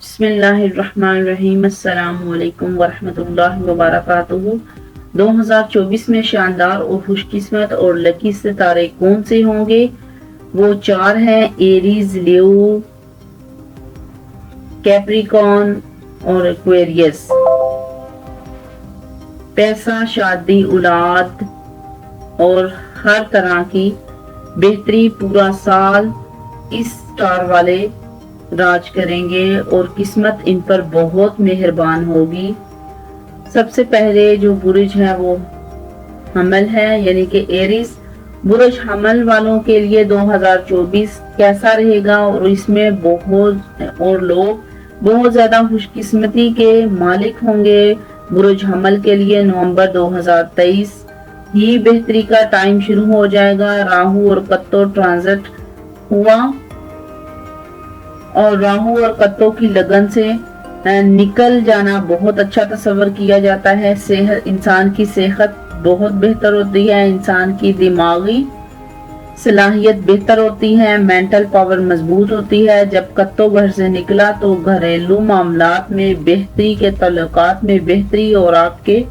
बिस्मिल्लाहिर्रहमानिर्रहीम। अस्सलाम वालेकुम वरहमतुल्लाहि वबरकातुहू। 2024 में शानदार और खुशकिस्मत और लकी सितारे कौन से होंगे? वो चार हैं: एरीज, लियो, कैप्रिकॉर्न और एक्वेरियस। पैसा, शादी, औलाद और हर तरह की बेहतरी पूरा साल इस स्टार वाले राज करेंगे और किस्मत इन पर बहुत मेहरबान होगी। सबसे पहले जो बुर्ज है वो हमल है, यानी कि एरीज। बुर्ज हमल वालों के लिए 2024 कैसा रहेगा और इसमें लोग बहुत ज्यादा खुशकिस्मती के मालिक होंगे। बुर्ज हमल के लिए नवंबर 2023 ही बेहतरी का टाइम शुरू हो जाएगा। राहु और कत्तो ट्रांजिट हुआ और राहु और कत्तो की लगन से निकल जाना बहुत अच्छा तस्वर किया जाता है। सेहत, इंसान की सेहत बहुत बेहतर होती है, इंसान की दिमागी सलाहियत बेहतर होती है, मेंटल पावर मजबूत होती है। जब कत्तो घर से निकला तो घरेलू मामलात में बेहतरी, के तल्लुकात में बेहतरी और आपके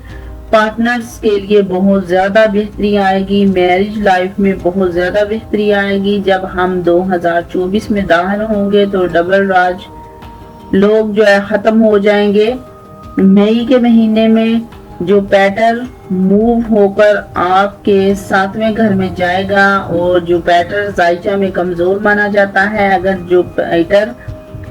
पार्टनर्स के लिए बहुत ज्यादा बेहतरी आएगी। मैरिज लाइफ में बहुत ज्यादा बेहतरी आएगी। जब हम 2024 में दाखिल होंगे तो डबल राज लोग जो है खत्म हो जाएंगे। मई के महीने में जो पैटर्न मूव होकर आपके 7वें घर में जाएगा और जो पैटर्न जायचा में कमजोर माना जाता है, अगर जो पैटर्न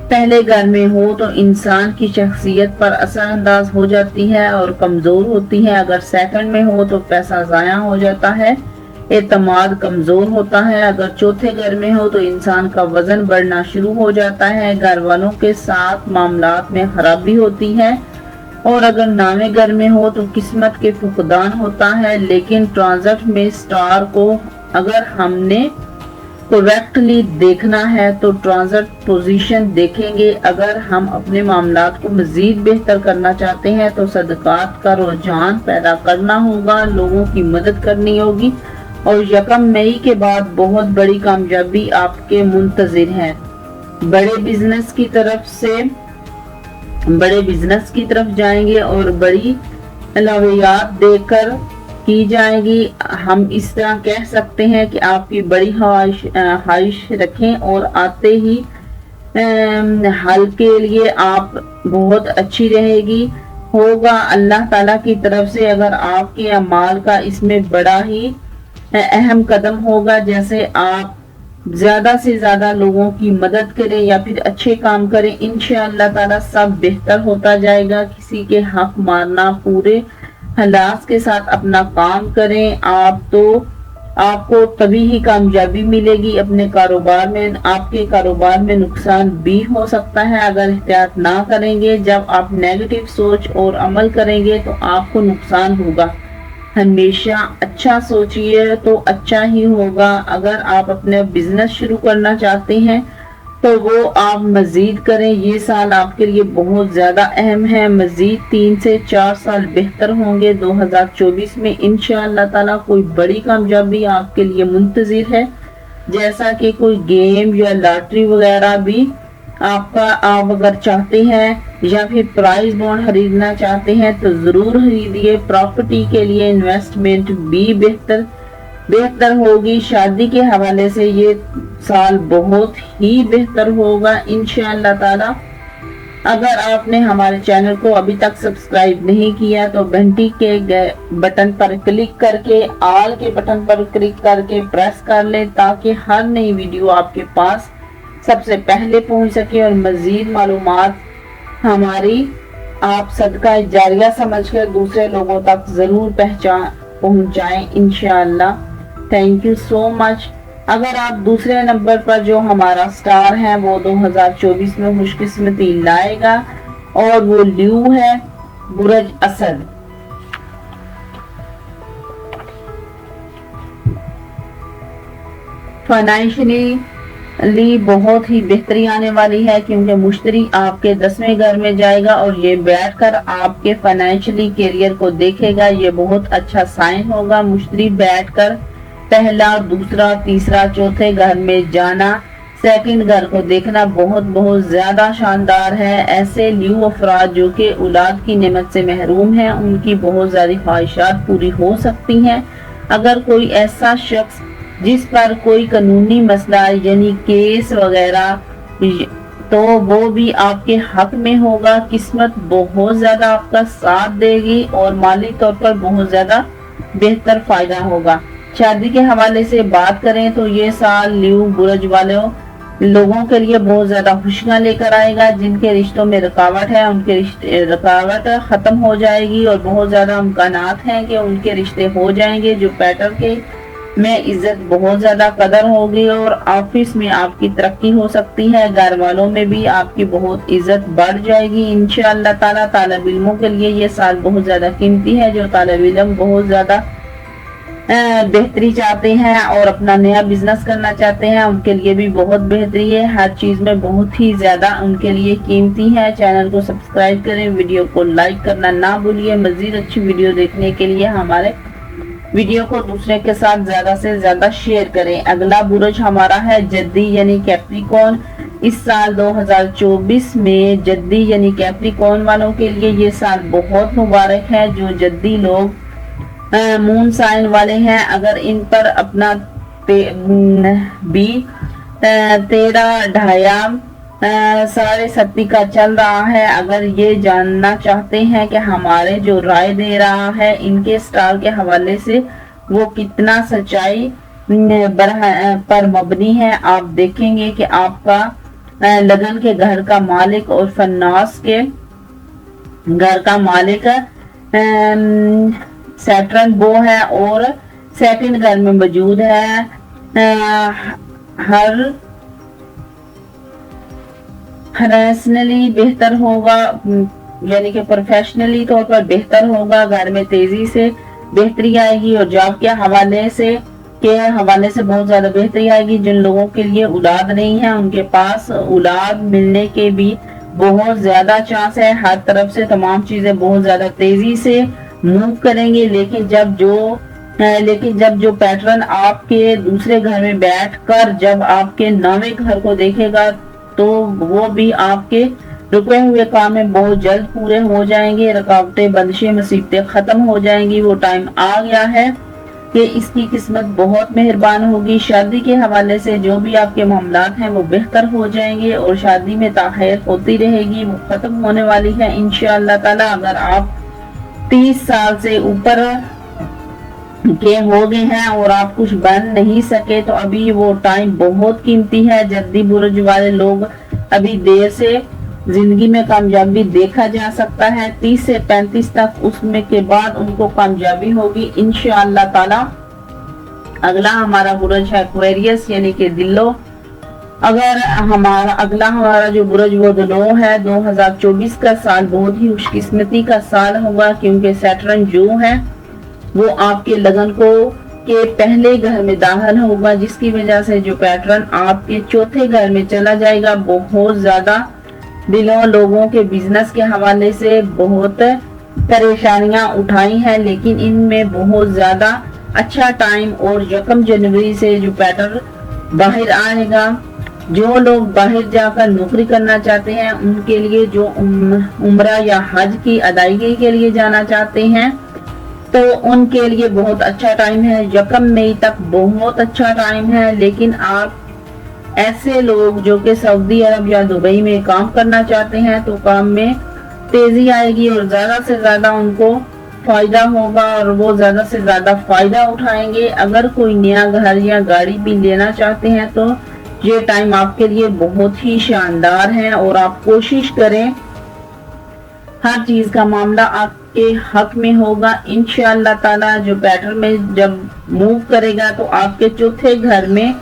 पहले घर में हो तो इंसान की शख्सियत पर असरअंदाज हो जाती है और कमजोर होती है। अगर सेकंड में हो तो पैसा जाया हो जाता है, एतमाद कमजोर होता है। अगर चौथे घर में हो तो इंसान का वजन बढ़ना शुरू हो जाता है, घर वालों के साथ मामलात में खराबी होती है। और अगर 9वें घर में हो तो किस्मत के फुकदान होता है। लेकिन ट्रांजिट में स्टार को अगर हमने करेक्टली देखना है तो ट्रांजिट पोजीशन देखेंगे। अगर हम अपने मामलात को मजीद बेहतर करना चाहते हैं तो सदकात का रुझान पैदा करना होगा, लोगों की मदद करनी होगी और 1 मई के बाद बहुत बड़ी कामयाबी आपके मुंतजिर है। बड़े बिजनेस की तरफ जाएंगे और बड़ी अलवियात देकर की जाएगी। हम इस तरह कह सकते हैं कि आपकी बड़ी ख्वाहिश रखें और आते ही हल के लिए आप बहुत अच्छी रहेगी होगा अल्लाह ताला की तरफ से। अगर आपके अमाल का इसमें बड़ा ही अहम कदम होगा, जैसे आप ज्यादा से ज्यादा लोगों की मदद करें या फिर अच्छे काम करें, इंशाअल्लाह ताला सब बेहतर होता जाएगा। किसी के हक मारना, पूरे हलास के साथ अपना काम करें आपको तभी ही कामयाबी मिलेगी अपने कारोबार में। आपके कारोबार में नुकसान भी हो सकता है अगर एहतियात ना करेंगे। जब आप नेगेटिव सोच और अमल करेंगे तो आपको नुकसान होगा। हमेशा अच्छा सोचिए तो अच्छा ही होगा। अगर आप अपने बिजनेस शुरू करना चाहते हैं तो वो आप मजीद करें। ये साल आपके लिए बहुत ज्यादा अहम है। मजीद 3 से 4 साल बेहतर होंगे 2024 में इंशाअल्लाह ताला। कोई बड़ी कामयाबी आपके लिए मुंतजिर है, जैसा कि कोई गेम या लॉटरी वगैरह भी आप अगर चाहते हैं या फिर प्राइज बॉन्ड खरीदना चाहते हैं तो जरूर खरीदिए। प्रॉपर्टी के लिए इन्वेस्टमेंट भी बेहतर होगी। शादी के हवाले से ये साल बहुत ही बेहतर होगा इंशाअल्लाह ताला। अगर आपने हमारे चैनल को अभी तक सब्सक्राइब नहीं किया तो घंटी के बटन पर क्लिक करके, ऑल के बटन पर क्लिक करके प्रेस कर लें ताकि हर नई वीडियो आपके पास सबसे पहले पहुंच सके और मजीद मालूमात हमारी आप सदका जारिया समझकर दूसरे लोगों तक जरूर पहुंचाएं इंशाअल्लाह। Thank you so much. अगर आप दूसरे नंबर पर जो हमारा स्टार है वो 2024 में खुशकिस्मती लाएगा और वो लियो है, बुर्ज असद। फाइनेंशियली बहुत ही बेहतरी आने वाली है क्योंकि मुश्तरी आपके 10वें घर में जाएगा और ये बैठकर आपके फाइनेंशियली करियर को देखेगा। ये बहुत अच्छा साइन होगा। मुश्तरी बैठकर पहला, दूसरा, तीसरा, चौथे घर में जाना सेकंड घर को देखना बहुत बहुत ज्यादा शानदार है। ऐसे ल्यू अफराद जो कि औलाद की नेमत से महरूम हैं, उनकी बहुत ज्यादा ख्वाहिशात पूरी हो सकती हैं। अगर कोई ऐसा शख्स जिस पर कोई कानूनी मसला यानी केस वगैरह, तो वो भी आपके हक में होगा। किस्मत बहुत ज्यादा आपका साथ देगी और माली तौर पर बहुत ज्यादा बेहतर फायदा होगा। शादी के हवाले से बात करें तो ये साल ल्यू बुर्ज वाले लोगों के लिए बहुत ज्यादा खुशियां लेकर आएगा। जिनके रिश्तों में रुकावट है, उनके रुकावट खत्म हो जाएगी और बहुत ज्यादा इम्कानात हैं कि उनके रिश्ते हो जाएंगे। जो पैटर्न के में इज्जत बहुत ज्यादा कदर होगी और ऑफिस में आपकी तरक्की हो सकती है। घर वालों में भी आपकी बहुत इज्जत बढ़ जाएगी इंशाअल्लाह ताला। तालिब इल्मों के लिए ये साल बहुत ज्यादा कीमती है। जो तालिब इल्म बहुत ज्यादा बेहतरी चाहते हैं और अपना नया बिजनेस करना चाहते हैं, उनके लिए भी बहुत बेहतरी है। हर चीज में बहुत ही ज्यादा उनके लिए कीमती है। चैनल को सब्सक्राइब करें, वीडियो को लाइक करना ना भूलिए। मजीद अच्छी वीडियो देखने के लिए हमारे वीडियो को दूसरे के साथ ज्यादा से ज्यादा शेयर करें। अगला बुर्ज हमारा है जद्दी यानी कैप्रिकॉर्न। इस साल 2024 में जद्दी यानी कैप्रिकॉर्न वालों के लिए ये साल बहुत मुबारक है। जो जद्दी लोग मून साइन वाले हैं, अगर इन पर अपना 13 ढाया 7.5 का चल रहा है, अगर ये जानना चाहते हैं कि हमारे जो राय दे रहा है इनके स्टार के हवाले से वो कितना सच्चाई पर मबनी है, आप देखेंगे कि आपका लगन के घर का मालिक और फन्नास के घर का मालिक सैटर्न वो है और सेकंड घर में मौजूद है। पर्सनली बेहतर होगा यानी कि प्रोफेशनली तौर पर बेहतर होगा। घर में तेजी से बेहतरी आएगी और जॉब के हवाले से बहुत ज्यादा बेहतरी आएगी। जिन लोगों के लिए औलाद नहीं है उनके पास औलाद मिलने के भी बहुत ज्यादा चांस है। हर तरफ से तमाम चीजें बहुत ज्यादा तेजी से मूव करेंगे। लेकिन जब जो पैटर्न आपके दूसरे घर में बैठकर जब आपके नवे घर को देखेगा तो वो भी आपके रुके हुए काम में बहुत जल्द पूरे हो जाएंगे। रुकावटें, बंदिशें, मुसीबतें खत्म हो जाएंगी। वो टाइम आ गया है कि इसकी किस्मत बहुत मेहरबान होगी। शादी के हवाले से जो भी आपके मामलात हैं वो बेहतर हो जाएंगे और शादी में ताख़ीर होती रहेगी, वो खत्म होने वाली है इंशाअल्लाह ताला। अगर आप 30 साल से ऊपर के हो गए हैं और आप कुछ बन नहीं सके तो अभी वो टाइम बहुत कीमती है। जद्दी बुर्ज वाले लोग अभी देर से जिंदगी में कामयाबी देखा जा सकता है। 30 से 35 तक उसमें के बाद उनको कामयाबी होगी इंशाअल्लाह ताला। अगला हमारा बुर्ज है एक्वेरियस यानी कि दिलो। अगर हमारा जो बुर्ज वो दिलो है, 2024 का साल बहुत ही खुशकिस्मती का साल होगा क्योंकि सैटर्न जो है वो आपके लगन के पहले घर में दाखिल होगा, जिसकी वजह से जो पैटर्न आपके चौथे घर में चला जाएगा। बहुत ज्यादा दिलों लोगों के बिजनेस के हवाले से बहुत परेशानियां उठाई हैं, लेकिन इनमें बहुत ज्यादा अच्छा टाइम और 1 जनवरी से जो पैटर्न बाहर आएगा। जो लोग बाहर जाकर नौकरी करना चाहते हैं उनके लिए, जो उम्रा या हज की अदायगी के लिए जाना चाहते हैं तो उनके लिए बहुत अच्छा टाइम है। 1 मई तक बहुत अच्छा टाइम है। लेकिन आप ऐसे लोग जो कि सऊदी अरब या दुबई में काम करना चाहते हैं तो काम में तेजी आएगी और ज्यादा से ज्यादा उनको फायदा होगा और वो ज्यादा से ज्यादा फायदा उठाएंगे। अगर कोई नया घर या गाड़ी भी लेना चाहते हैं तो ये टाइम आपके लिए बहुत ही शानदार है और आप कोशिश करें हर चीज का मामला आपके हक में होगा इंशाअल्लाह ताला। जो पैटर्न में जब मूव करेगा तो आपके चौथे घर में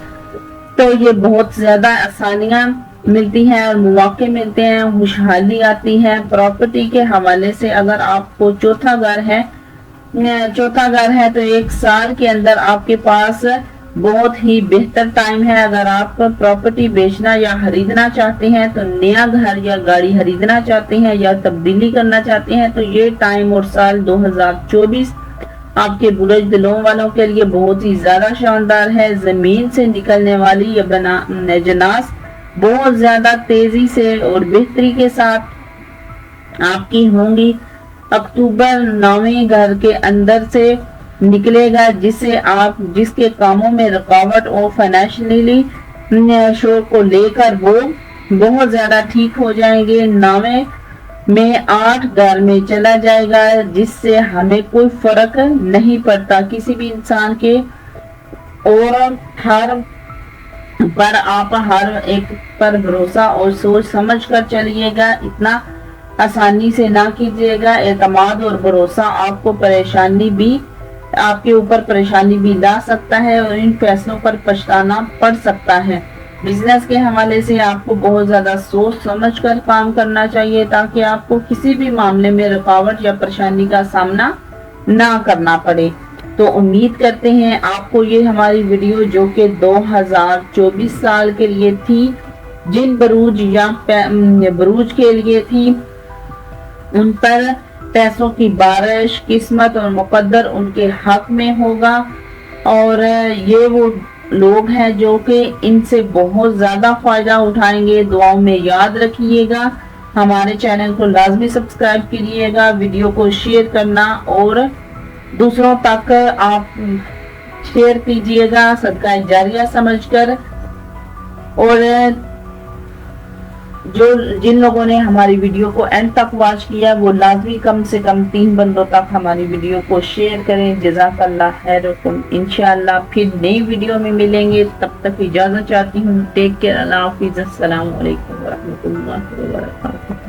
तो ये बहुत ज्यादा आसानियां मिलती हैं और मौके मिलते हैं, खुशहाली आती है। प्रॉपर्टी के हवाले से अगर आपको चौथा घर है तो 1 साल के अंदर आपके पास बहुत ही बेहतर टाइम है। अगर आप प्रॉपर्टी बेचना या खरीदना चाहते हैं तो नया घर या गाड़ी खरीदना चाहते हैं या तब्दीली करना चाहते हैं तो ये टाइम और साल 2024 आपके बुर्ज दिलों वालों के लिए बहुत ही ज्यादा शानदार है। जमीन से निकलने वाली ये जनास بہت زیادہ تیزی سے اور بہتری کے ساتھ آپ کی ہوں گی۔ اکتوبر 9ویں گھر کے اندر سے نکلے گا، جس کے کاموں میں رکاوٹ اور فائنینشلی شور کو لے کر وہ بہت زیادہ ٹھیک ہو جائیں گے۔ 9ویں میں 8 گھر میں چلا جائے گا، جس سے ہمیں کوئی فرق نہیں پڑتا کسی بھی انسان کے، اور آپ ہر ایک پر بھروسہ اور سوچ سمجھ کر چلیے گا، اتنا آسانی سے نہ کیجیے گا۔ اعتماد اور بھروسہ آپ کے اوپر پریشانی بھی لا سکتا ہے اور ان فیصلوں پر پچھتانا پڑ سکتا ہے۔ بزنس کے حوالے سے آپ کو بہت زیادہ سوچ سمجھ کر کام کرنا چاہیے، تاکہ آپ کو کسی بھی معاملے میں رکاوٹ یا پریشانی کا سامنا نہ کرنا پڑے۔ تو امید کرتے ہیں آپ کو یہ ہماری ویڈیو، جو کہ 2024 سال کے لیے تھی، جن بروج کے لیے تھی، ان پر پیسوں کی بارش، قسمت اور مقدر ان کے حق میں ہوگا، اور یہ وہ لوگ ہیں جو کہ ان سے بہت زیادہ فائدہ اٹھائیں گے۔ دعاؤں میں یاد رکھیے گا، ہمارے چینل کو لازمی سبسکرائب کیجیے گا، ویڈیو کو شیئر کرنا اور دوسروں تک آپ شیئر کیجیے گا صدقہ جاریہ سمجھ کر، اور جن لوگوں نے ہماری ویڈیو کو اینڈ تک واچ کیا وہ لازمی کم سے کم 3 بندوں تک ہماری ویڈیو کو شیئر کریں۔ جزاک اللہ خیرکم۔ انشاءاللہ پھر نئی ویڈیو میں ملیں گے، تب تک اجازت چاہتی ہوں۔ ٹیک کیئر، اللہ حافظ، السلام علیکم ورحمۃ اللہ وبرکاتہ۔